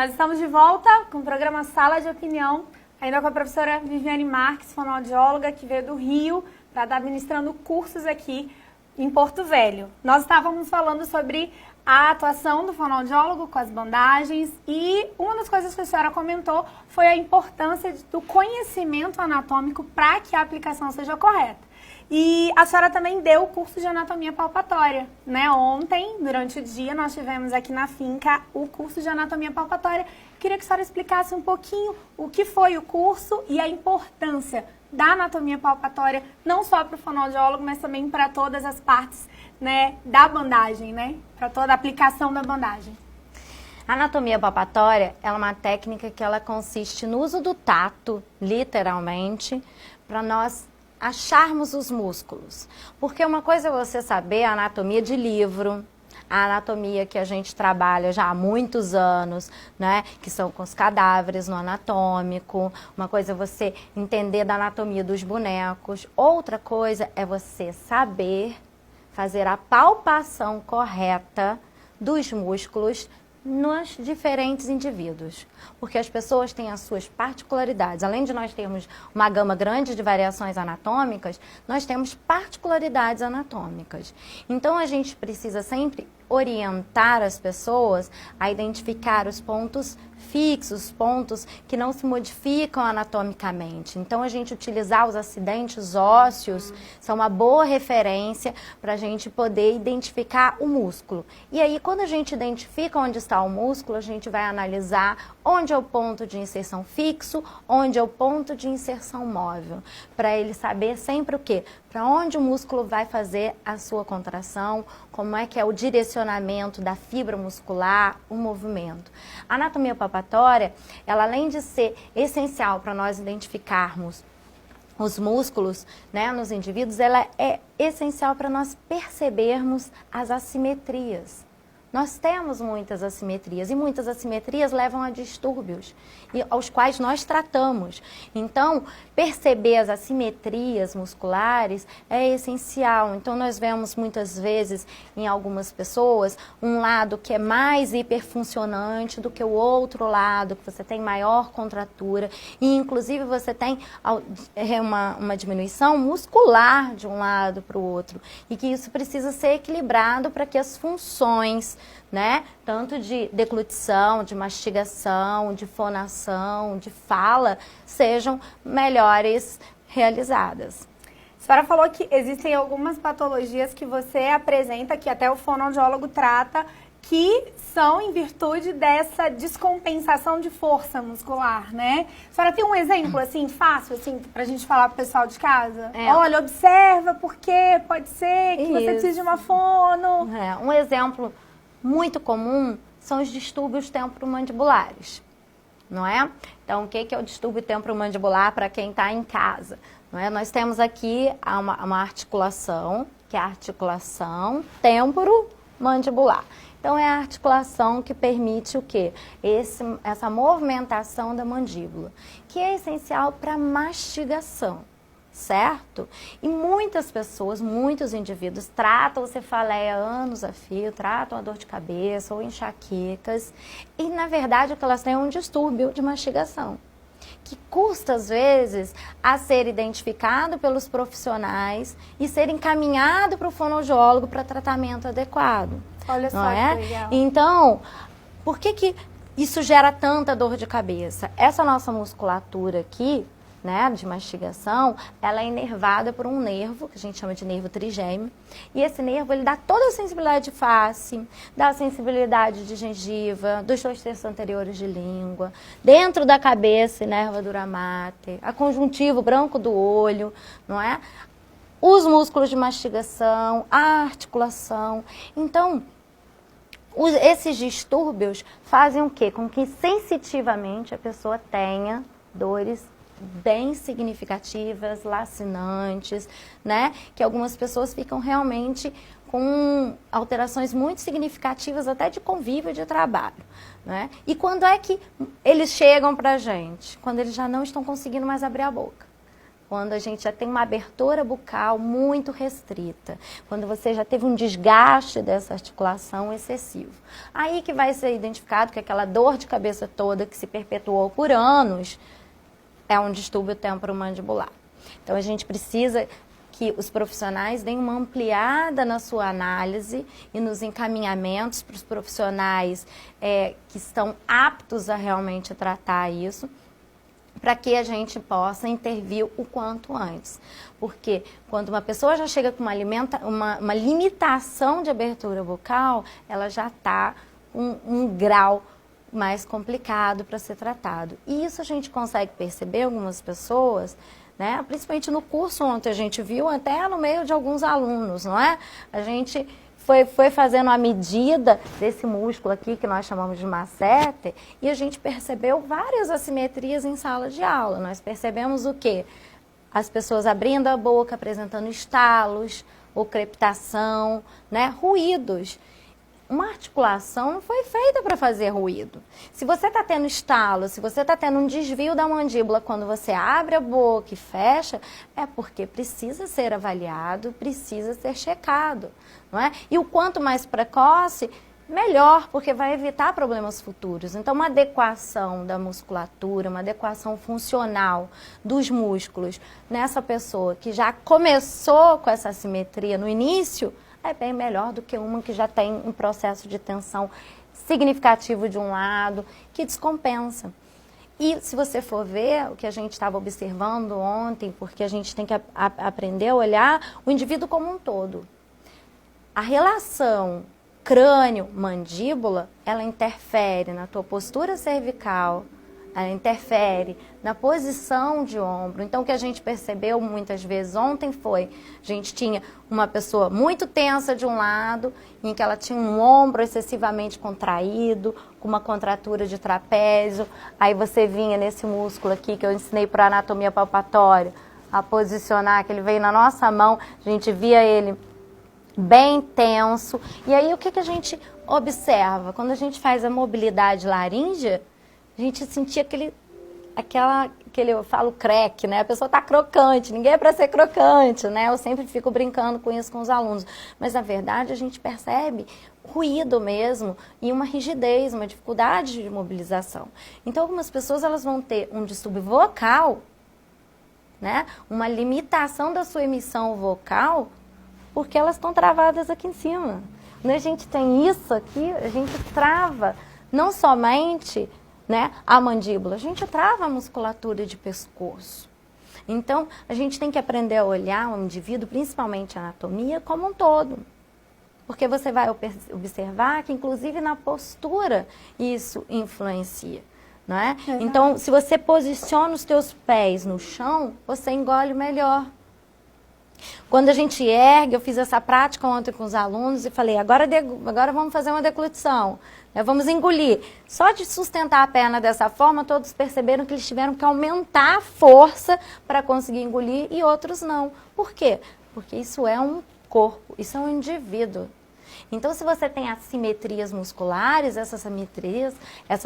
Nós estamos de volta com o programa Sala de Opinião, ainda com a professora Viviane Marques, fonoaudióloga, que veio do Rio para estar administrando cursos aqui em Porto Velho. Nós estávamos falando sobre a atuação do fonoaudiólogo com as bandagens e uma das coisas que a senhora comentou foi a importância do conhecimento anatômico para que a aplicação seja correta. E a senhora também deu o curso de anatomia palpatória, né? Ontem, durante o dia, nós tivemos aqui na finca o curso de anatomia palpatória. Queria que a senhora explicasse um pouquinho o que foi o curso e a importância da anatomia palpatória, não só para o fonoaudiólogo, mas também para todas as partes, né, da bandagem, né? Para toda a aplicação da bandagem. A anatomia palpatória é uma técnica que ela consiste no uso do tato, literalmente, para nós acharmos os músculos. Porque uma coisa é você saber a anatomia de livro, a anatomia que a gente trabalha já há muitos anos, né, que são com os cadáveres no anatômico. Uma coisa é você entender da anatomia dos bonecos. Outra coisa é você saber fazer a palpação correta dos músculos nos diferentes indivíduos, porque as pessoas têm as suas particularidades. Além de nós termos uma gama grande de variações anatômicas, nós temos particularidades anatômicas. Então a gente precisa sempre orientar as pessoas a identificar os pontos fixos, pontos que não se modificam anatomicamente. Então a gente utilizar os acidentes ósseos são uma boa referência para a gente poder identificar o músculo. E aí quando a gente identifica onde está o músculo, a gente vai analisar onde é o ponto de inserção fixo, onde é o ponto de inserção móvel, para ele saber sempre o quê? Para onde o músculo vai fazer a sua contração, como é que é o direcionamento da fibra muscular, o movimento. A anatomia palpatória, ela além de ser essencial para nós identificarmos os músculos, né, nos indivíduos, ela é essencial para nós percebermos as assimetrias. Nós temos muitas assimetrias e muitas assimetrias levam a distúrbios, aos quais nós tratamos. Então, perceber as assimetrias musculares é essencial. Então, nós vemos muitas vezes em algumas pessoas um lado que é mais hiperfuncionante do que o outro lado, que você tem maior contratura e, inclusive, você tem uma diminuição muscular de um lado para o outro e que isso precisa ser equilibrado para que as funções, né, tanto de deglutição, de mastigação, de fonação, de fala, sejam melhores realizadas. A senhora falou que existem algumas patologias que você apresenta, que até o fonoaudiólogo trata, que são em virtude dessa descompensação de força muscular, né? A senhora tem um exemplo, assim, fácil, assim, pra gente falar pro pessoal de casa? Olha, observa, porque pode ser que você precise de uma fono. Um exemplo muito comum são os distúrbios temporomandibulares, não é? Então, o que é o distúrbio temporomandibular para quem está em casa? Não é? Nós temos aqui uma articulação, que é a articulação temporomandibular. Então, é a articulação que permite o quê? Essa movimentação da mandíbula, que é essencial para a mastigação. Certo? E muitas pessoas, muitos indivíduos tratam cefaleia anos a fio, tratam a dor de cabeça ou enxaquecas e, na verdade, o que elas têm é um distúrbio de mastigação, que custa, às vezes, a ser identificado pelos profissionais e ser encaminhado para o fonoaudiólogo para tratamento adequado. Olha só, não que legal. Então, por que isso gera tanta dor de cabeça? Essa nossa musculatura aqui, né, de mastigação, ela é inervada por um nervo, que a gente chama de nervo trigêmeo, e esse nervo, ele dá toda a sensibilidade de face, dá a sensibilidade de gengiva, dos 2 terços anteriores de língua, dentro da cabeça, nerva dura mater, a conjuntivo branco do olho, não é? Os músculos de mastigação, a articulação. Então, esses distúrbios fazem o quê? Com que sensitivamente a pessoa tenha dores bem significativas, lacinantes, né? Que algumas pessoas ficam realmente com alterações muito significativas até de convívio de trabalho, né? E quando é que eles chegam pra gente? Quando eles já não estão conseguindo mais abrir a boca. quando a gente já tem uma abertura bucal muito restrita, quando você já teve um desgaste dessa articulação excessivo. Aí que vai ser identificado que aquela dor de cabeça toda que se perpetuou por anos é um distúrbio temporomandibular. Então a gente precisa que os profissionais deem uma ampliada na sua análise e nos encaminhamentos para os profissionais que estão aptos a realmente tratar isso, para que a gente possa intervir o quanto antes. Porque quando uma pessoa já chega com uma limitação de abertura bucal, ela já está um grau mais complicado para ser tratado. E isso a gente consegue perceber algumas pessoas, né? Principalmente no curso ontem a gente viu, até no meio de alguns alunos, não é? A gente foi fazendo a medida desse músculo aqui, que nós chamamos de masseter, e a gente percebeu várias assimetrias em sala de aula. Nós percebemos o quê? As pessoas abrindo a boca, apresentando estalos, ou crepitação, né? Ruídos. Uma articulação não foi feita para fazer ruído. Se você está tendo estalo, se você está tendo um desvio da mandíbula quando você abre a boca e fecha, é porque precisa ser avaliado, precisa ser checado, não é? E o quanto mais precoce, melhor, porque vai evitar problemas futuros. Então, uma adequação da musculatura, uma adequação funcional dos músculos nessa pessoa que já começou com essa assimetria no início, é bem melhor do que uma que já tem um processo de tensão significativo de um lado, que descompensa. E se você for ver o que a gente estava observando ontem, porque a gente tem que aprender a olhar o indivíduo como um todo. A relação crânio-mandíbula, ela interfere na tua postura cervical, ela interfere na posição de ombro. Então, o que a gente percebeu muitas vezes ontem foi, a gente tinha uma pessoa muito tensa de um lado, em que ela tinha um ombro excessivamente contraído, com uma contratura de trapézio. Aí você vinha nesse músculo aqui, que eu ensinei para anatomia palpatória, a posicionar, que ele veio na nossa mão, a gente via ele bem tenso. E aí, o que a gente observa? Quando a gente faz a mobilidade laríngea, a gente sentia aquele, eu falo crack, né? A pessoa tá crocante, ninguém é para ser crocante, né? Eu sempre fico brincando com isso com os alunos. Mas, na verdade, a gente percebe ruído mesmo e uma rigidez, uma dificuldade de mobilização. Então, algumas pessoas elas vão ter um distúrbio vocal, né? Uma limitação da sua emissão vocal, porque elas estão travadas aqui em cima. Quando a gente tem isso aqui, a gente trava não somente, né, a mandíbula, a gente trava a musculatura de pescoço. Então, a gente tem que aprender a olhar o indivíduo, principalmente a anatomia, como um todo. Porque você vai observar que, inclusive, na postura, isso influencia. Não é? Então, se você posiciona os teus pés no chão, você engole melhor. Quando a gente ergue, eu fiz essa prática ontem com os alunos e falei, agora vamos fazer uma deglutição, né? Vamos engolir. Só de sustentar a perna dessa forma, todos perceberam que eles tiveram que aumentar a força para conseguir engolir e outros não. Por quê? Porque isso é um corpo, isso é um indivíduo. Então, se você tem assimetrias musculares, essas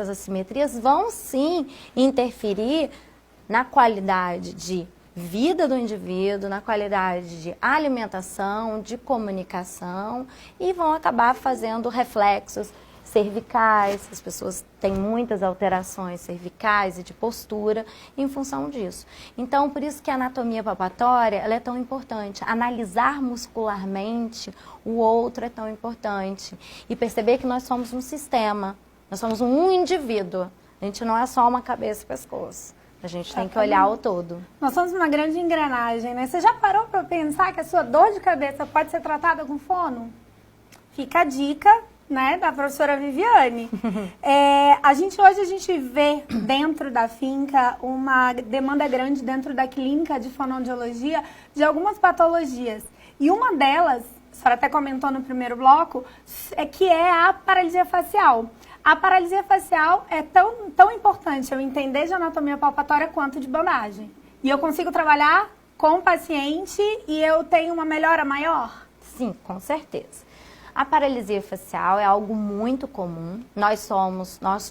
assimetrias vão sim interferir na qualidade de vida do indivíduo, na qualidade de alimentação, de comunicação e vão acabar fazendo reflexos cervicais. As pessoas têm muitas alterações cervicais e de postura em função disso. Então, por isso que a anatomia palpatória ela é tão importante. Analisar muscularmente o outro é tão importante. E perceber que nós somos um sistema, nós somos um indivíduo. A gente não é só uma cabeça e pescoço. A gente tem que olhar o todo. Nós somos uma grande engrenagem, né? Você já parou para pensar que a sua dor de cabeça pode ser tratada com fono? Fica a dica, né, da professora Viviane. Hoje a gente vê dentro da finca uma demanda grande dentro da clínica de fonoaudiologia de algumas patologias. E uma delas, a senhora até comentou no primeiro bloco, que é a paralisia facial. A paralisia facial é tão importante eu entender de anatomia palpatória quanto de bandagem. E eu consigo trabalhar com o paciente e eu tenho uma melhora maior? Sim, com certeza. A paralisia facial é algo muito comum. Nós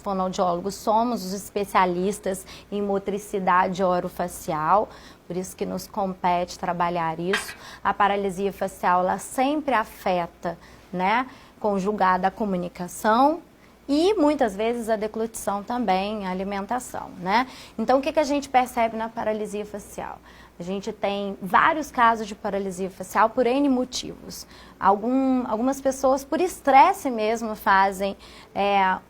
fonoaudiólogos, somos os especialistas em motricidade orofacial, por isso que nos compete trabalhar isso. A paralisia facial, ela sempre afeta, né, conjugada à comunicação e muitas vezes a deglutição também, a alimentação, né? Então, o que a gente percebe na paralisia facial? A gente tem vários casos de paralisia facial por N motivos. Algumas pessoas, por estresse mesmo, fazem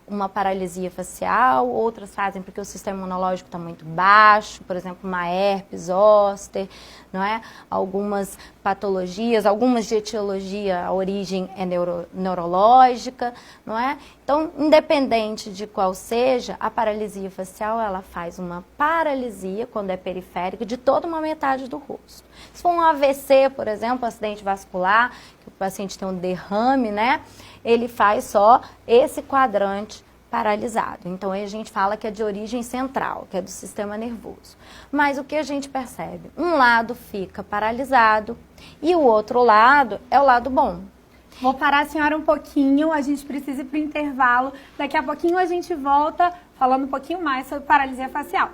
uma paralisia facial, outras fazem porque o sistema imunológico está muito baixo, por exemplo, uma herpes zoster, não é? Algumas patologias, algumas de etiologia, a origem é neurológica, não é? Então, independente de qual seja, a paralisia facial, ela faz uma paralisia, quando é periférica, de toda uma metade do rosto. Se for um AVC, por exemplo, um acidente vascular, que o paciente tem um derrame, né? Ele faz só esse quadrante paralisado. Então, aí a gente fala que é de origem central, que é do sistema nervoso. Mas o que a gente percebe? Um lado fica paralisado e o outro lado é o lado bom. Vou parar a senhora um pouquinho, a gente precisa ir para o intervalo. Daqui a pouquinho a gente volta falando um pouquinho mais sobre paralisia facial.